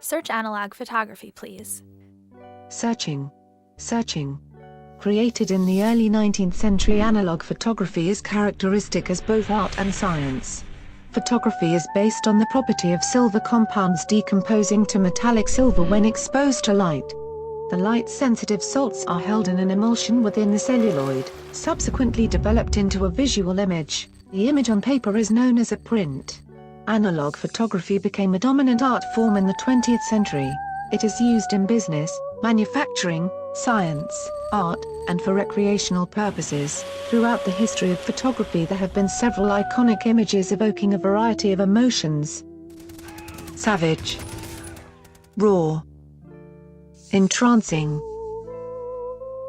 Search analog photography, please. Searching. Searching. Created in the early 19th century, analog photography is characteristic as both art and science. Photography is based on the property of silver compounds decomposing to metallic silver when exposed to light. The light-sensitive salts are held in an emulsion within the celluloid, subsequently developed into a visual image. The image on paper is known as a print. Analog photography became a dominant art form in the 20th century. It is used in business, manufacturing, science, art, and for recreational purposes. Throughout the history of photography, there have been several iconic images evoking a variety of emotions. Savage, raw, entrancing,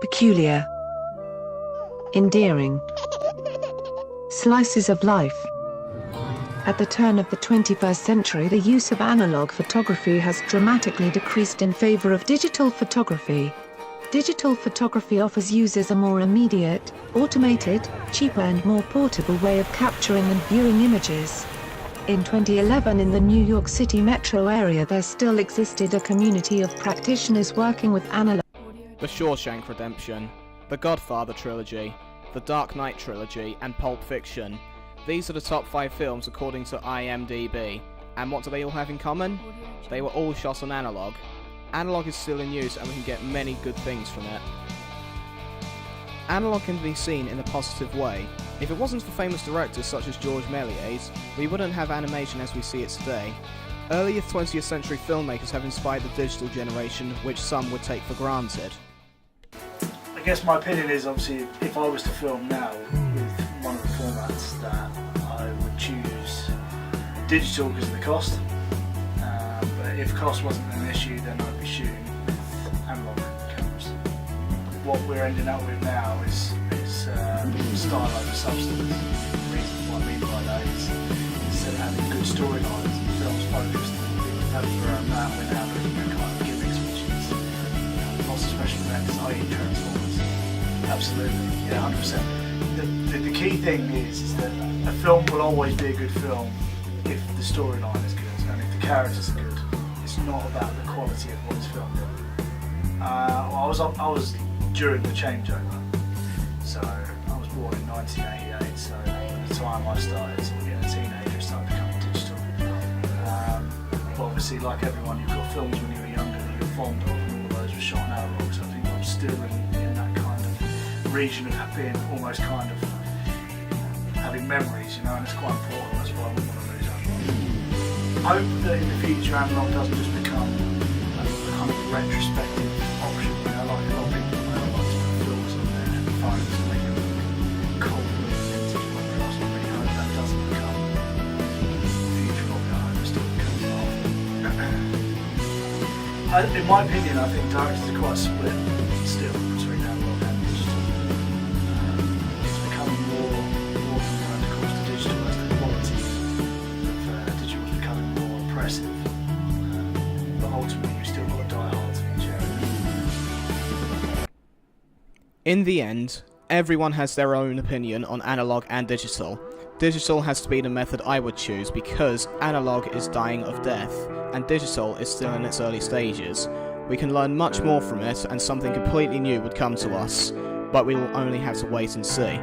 peculiar, endearing, slices of life. At the turn of the 21st century, the use of analog photography has dramatically decreased in favor of digital photography. Digital photography offers users a more immediate, automated, cheaper and more portable way of capturing and viewing images. In 2011, in the New York City metro area, there still existed a community of practitioners working with analog. The Shawshank Redemption, the Godfather trilogy, the Dark Knight trilogy, and Pulp Fiction. These are the top 5 films according to IMDb. And what do they all have in common? They were all shot on analog. Analog is still in use and we can get many good things from it. Analog can be seen in a positive way. If it wasn't for famous directors such as Georges Méliès, we wouldn't have animation as we see it today. Earlier 20th century filmmakers have inspired the digital generation, which some would take for granted. I guess my opinion is, obviously, if I was to film now with one of the formats, that I would choose digital because of the cost. But if cost wasn't an issue, then I'd be shooting with analog cameras. What we're ending up with now is style over substance. The reason what I mean by that is, instead of having good storylines and films focused over that, we're now looking at kind of gimmicks, which is lots of special effects, i.e. Transformers. Absolutely, yeah, 100%. The key thing is that a film will always be a good film if the storyline is good and if the characters are good. It's not about the quality of what is filmed. I was during the changeover, so I was born in 1988, so at the time I started being a teenager, it started becoming digital. But obviously, like everyone, you've got films when you were younger that you're fond of, and all those were shot in analog, so I think I'm still in that kind of region of being almost kind of having memories, you know, and it's quite important. That's why I wouldn't want to lose analog. I hope that in the future analog doesn't just become a kind of retrospective option, you know, like a lot of people now like to put films on their phones and make it look cool and vintage and whatever else. I really hope that doesn't become the future of it. I hope it still becomes art. In my opinion, I think directors are quite split still between analog and digital. It's becoming more command, of course, to digital as the quality of digital is becoming more impressive. But ultimately, you've still got diehards in each area. In the end, everyone has their own opinion on analog and digital. Digital has to be the method I would choose because analog is dying of death, and digital is still in its early stages. We can learn much more from it and something completely new would come to us, but we will only have to wait and see.